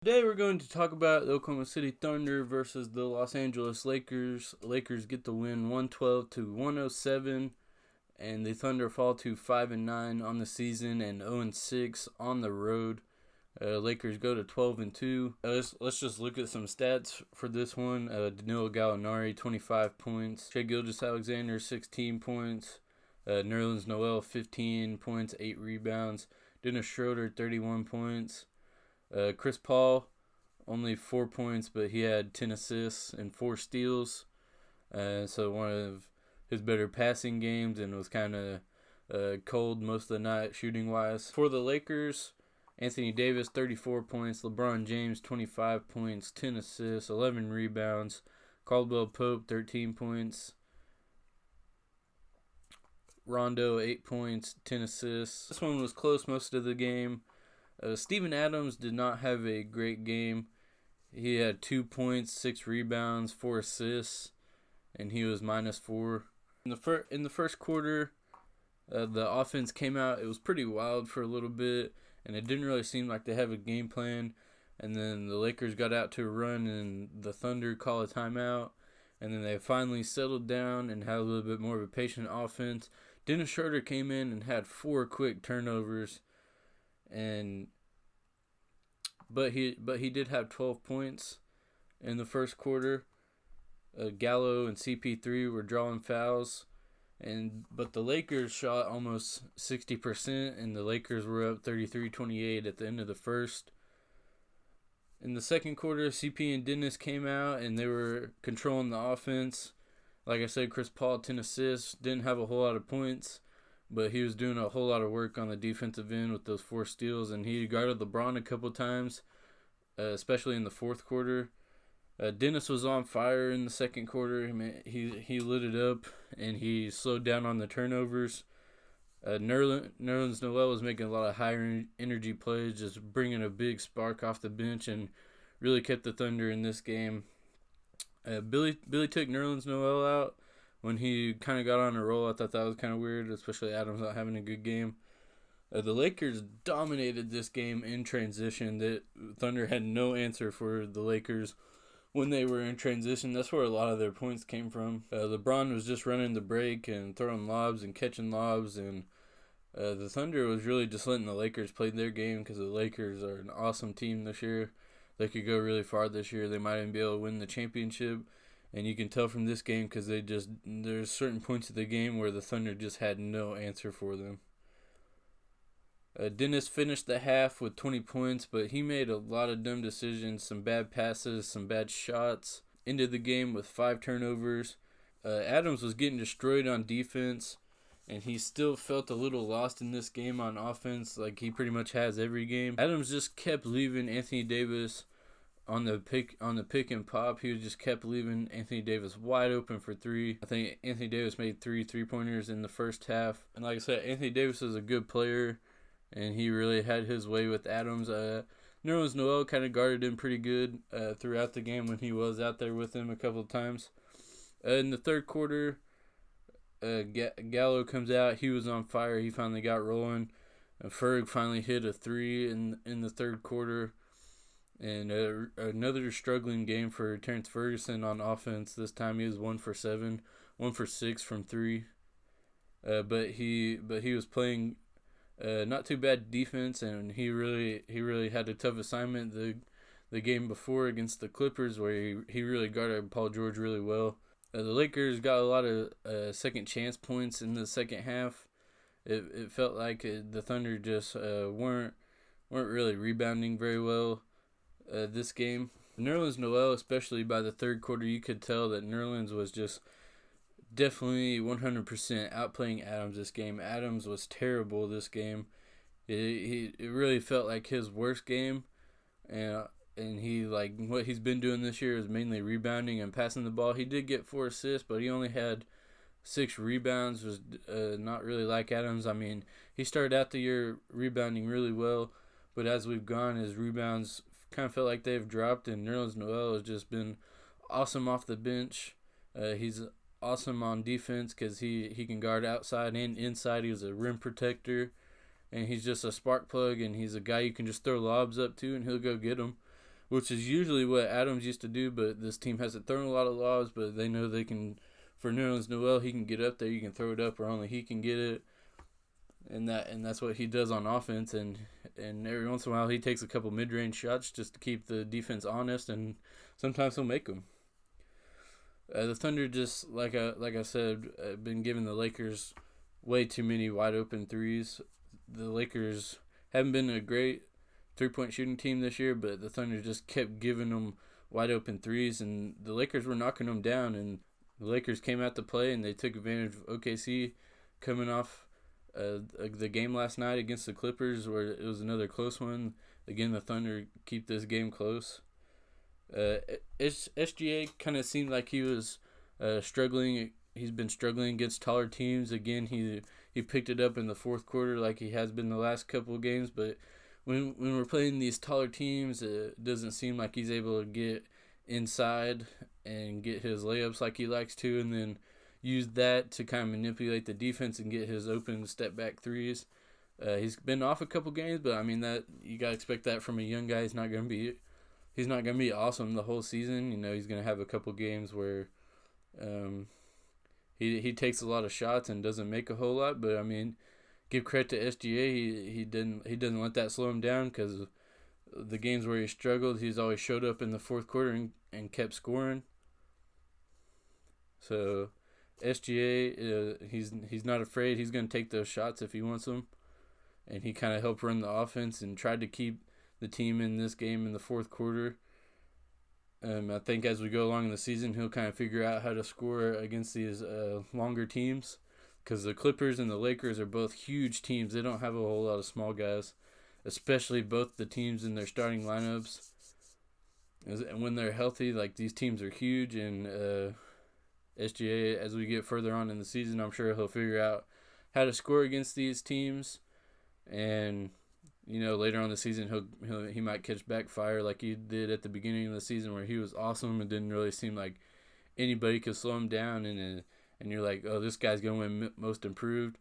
Today we're going to talk about the Oklahoma City Thunder versus the Los Angeles Lakers. Lakers get the win 112-107, and the Thunder fall to 5-9 on the season and 0-6 on the road. Lakers go to 12-2. Let's just look at some stats for this one. Danilo Gallinari 25 points, Shai Gilgeous-Alexander 16 points, Nerlens Noel 15 points, 8 rebounds, Dennis Schroeder 31 points. Chris Paul, only 4 points, but he had 10 assists and 4 steals. So one of his better passing games, and was kind of cold most of the night shooting-wise. For the Lakers, Anthony Davis, 34 points. LeBron James, 25 points, 10 assists, 11 rebounds. Caldwell Pope, 13 points. Rondo, 8 points, 10 assists. This one was close most of the game. Steven Adams did not have a great game. He had 2 points, 6 rebounds, 4 assists, and he was -4. In the first quarter, the offense came out. It was pretty wild for a little bit, and it didn't really seem like they have a game plan. And then the Lakers got out to a run, and the Thunder call a timeout. And then they finally settled down and had a little bit more of a patient offense. Dennis Schroeder came in and had 4 quick turnovers. But he did have 12 points in the first quarter. Gallo and CP3 were drawing fouls, but the Lakers shot almost 60%, and the Lakers were up 33-28 at the end of the first. In the second quarter, CP and Dennis came out, and they were controlling the offense. Like I said, Chris Paul, 10 assists, didn't have a whole lot of points, but he was doing a whole lot of work on the defensive end with those 4 steals, and he guarded LeBron a couple times, especially in the fourth quarter. Dennis was on fire in the second quarter. He lit it up, and he slowed down on the turnovers. Nerlens Noel was making a lot of higher energy plays, just bringing a big spark off the bench, and really kept the Thunder in this game. Billy took Nerlens Noel out when he kind of got on a roll. I thought that was kind of weird, especially Adams not having a good game. The Lakers dominated this game in transition. The Thunder had no answer for the Lakers when they were in transition. That's where a lot of their points came from. LeBron was just running the break and throwing lobs and catching lobs, and the Thunder was really just letting the Lakers play their game, because the Lakers are an awesome team this year. They could go really far this year. They might even be able to win the championship. And you can tell from this game, because there's certain points of the game where the Thunder just had no answer for them. Dennis finished the half with 20 points, but he made a lot of dumb decisions, some bad passes, some bad shots. Ended the game with 5 turnovers. Adams was getting destroyed on defense, and he still felt a little lost in this game on offense, like he pretty much has every game. Adams just kept leaving Anthony Davis on the pick and pop. He just kept leaving Anthony Davis wide open for 3. I think Anthony Davis made 3 3-pointers in the first half. And like I said, Anthony Davis is a good player, and he really had his way with Adams. Nerlens Noel kind of guarded him pretty good throughout the game when he was out there with him a couple of times. In the third quarter, Gallo comes out. He was on fire. He finally got rolling. Ferg finally hit a 3 in the third quarter. And another struggling game for Terrence Ferguson on offense. This time he was 1 for 7, 1 for 6 from 3. But he was playing not too bad defense, and he really had a tough assignment the game before against the Clippers, where he really guarded Paul George really well. The Lakers got a lot of second chance points in the second half. It felt like the Thunder just weren't really rebounding very well this game. Nerlens Noel, especially by the third quarter, you could tell that Nerlens was just definitely 100% outplaying Adams this game. Adams was terrible this game. It really felt like his worst game, and he, like, what he's been doing this year is mainly rebounding and passing the ball. He did get 4 assists, but he only had 6 rebounds. Was not really like Adams. I mean, he started out the year rebounding really well, but as we've gone, his rebounds kind of felt like they've dropped, and Nerlens Noel has just been awesome off the bench. He's awesome on defense because he can guard outside and inside. He's a rim protector, and he's just a spark plug, and he's a guy you can just throw lobs up to, and he'll go get them. which is usually what Adams used to do. But this team hasn't thrown a lot of lobs, but they know they can. For Nerlens Noel, he can get up there. You can throw it up, or only he can get it, and that's what he does on offense. And every once in a while, he takes a couple mid-range shots just to keep the defense honest, and sometimes he'll make them. The Thunder just like I said, been giving the Lakers way too many wide open threes. The Lakers haven't been a great 3-point shooting team this year, but the Thunder just kept giving them wide open threes, and the Lakers were knocking them down. And the Lakers came out to play, and they took advantage of OKC coming off the game last night against the Clippers, where it was another close one. Again, the Thunder keep this game close. SGA kind of seemed like he was struggling. He's been struggling against taller teams. Again, he picked it up in the fourth quarter like he has been the last couple of games. But when we're playing these taller teams, it doesn't seem like he's able to get inside and get his layups like he likes to, and then use that to kind of manipulate the defense and get his open step back threes. He's been off a couple games, but I mean that you gotta expect that from a young guy. He's not gonna be awesome the whole season. You know, he's gonna have a couple games where he takes a lot of shots and doesn't make a whole lot. But I mean, give credit to SGA. He doesn't let that slow him down, because the games where he struggled, he's always showed up in the fourth quarter and kept scoring. So SGA, he's not afraid. He's going to take those shots if he wants them. And he kind of helped run the offense and tried to keep the team in this game in the fourth quarter. I think as we go along in the season, he'll kind of figure out how to score against these longer teams, because the Clippers and the Lakers are both huge teams. They don't have a whole lot of small guys, especially both the teams in their starting lineups. And when they're healthy, like, these teams are huge. And SGA, as we get further on in the season, I'm sure he'll figure out how to score against these teams. And you know, later on in the season, he might catch backfire like he did at the beginning of the season, where he was awesome and didn't really seem like anybody could slow him down. And you're like, oh, this guy's gonna win Most Improved.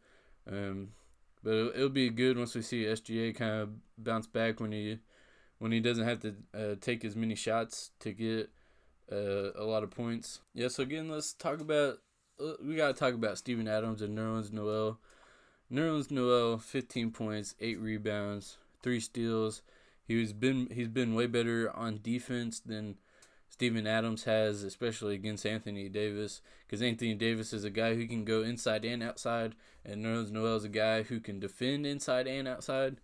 But it'll be good once we see SGA kind of bounce back when he doesn't have to take as many shots to get a lot of points. Yeah. So again, we gotta talk about Steven Adams and Nerlens Noel. Nerlens Noel, 15 points, 8 rebounds, 3 steals. He's been way better on defense than Steven Adams has, especially against Anthony Davis, because Anthony Davis is a guy who can go inside and outside, and Nerlens Noel is a guy who can defend inside and outside.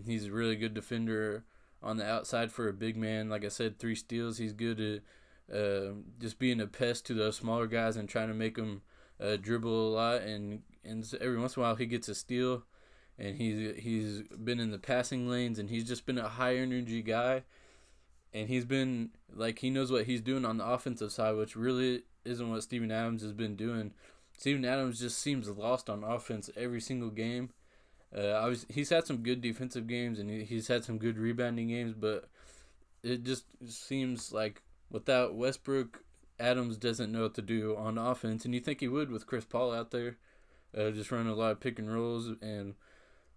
He's a really good defender on the outside for a big man. Like I said, 3 steals. He's good at just being a pest to those smaller guys and trying to make them dribble a lot, and every once in a while he gets a steal, and he's been in the passing lanes, and he's just been a high energy guy, and he's been like, he knows what he's doing on the offensive side, which really isn't what Steven Adams has been doing. Steven Adams just seems lost on offense every single game. He's had some good defensive games, and he's had some good rebounding games, but it just seems like without Westbrook, Adams doesn't know what to do on offense, and you think he would with Chris Paul out there, just running a lot of pick and rolls,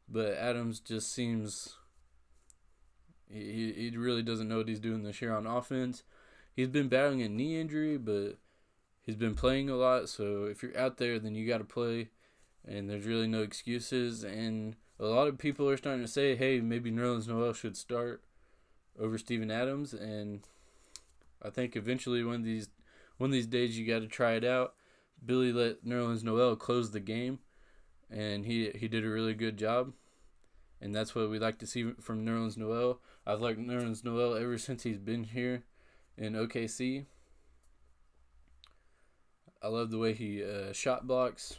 but Adams just seems he really doesn't know what he's doing this year on offense. He's been battling a knee injury, but he's been playing a lot, so if you're out there, then you got to play, and there's really no excuses. And a lot of people are starting to say, hey, maybe Nerlens Noel should start over Steven Adams, and I think eventually one of these days you got to try it out. Billy let Nerlens Noel close the game, and he did a really good job, and that's what we like to see from Nerlens Noel. I've liked Nerlens Noel ever since he's been here in OKC. I love the way he shot blocks.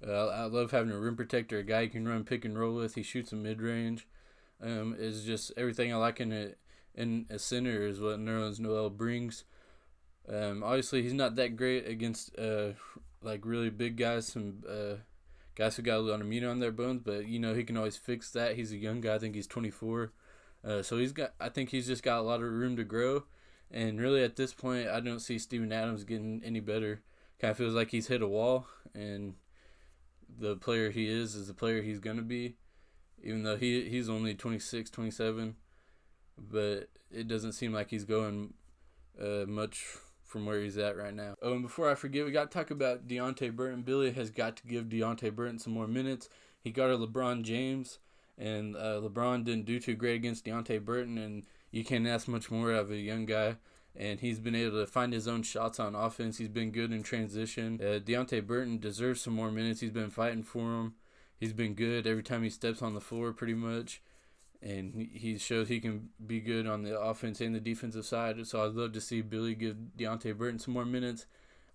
I love having a rim protector, a guy you can run pick and roll with. He shoots a mid-range. Is just everything I like in a center is what Nerlens Noel brings. Obviously, he's not that great against like really big guys, some guys who got a lot of meat on their bones, but you know, he can always fix that. He's a young guy. I think he's 24. So I think he's just got a lot of room to grow. And really at this point, I don't see Steven Adams getting any better. Kind of feels like he's hit a wall, and the player he is the player he's going to be, even though he's only 26, 27. but it doesn't seem like he's going much from where he's at right now. Oh, and before I forget, we got to talk about Deontay Burton. Billy has got to give Deontay Burton some more minutes. He got a LeBron James, and LeBron didn't do too great against Deontay Burton, and you can't ask much more of a young guy. And he's been able to find his own shots on offense. He's been good in transition. Deontay Burton deserves some more minutes. He's been fighting for him. He's been good every time he steps on the floor pretty much. And he shows he can be good on the offense and the defensive side. So I'd love to see Billy give Deontay Burton some more minutes.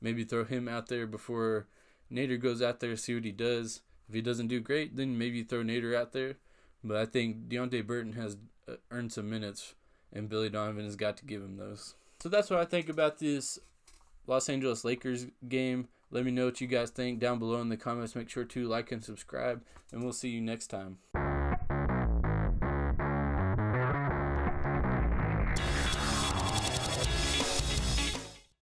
Maybe throw him out there before Nader goes out there, see what he does. If he doesn't do great, then maybe throw Nader out there. But I think Deontay Burton has earned some minutes, and Billy Donovan has got to give him those. So that's what I think about this Los Angeles Lakers game. Let me know what you guys think down below in the comments. Make sure to like and subscribe, and we'll see you next time.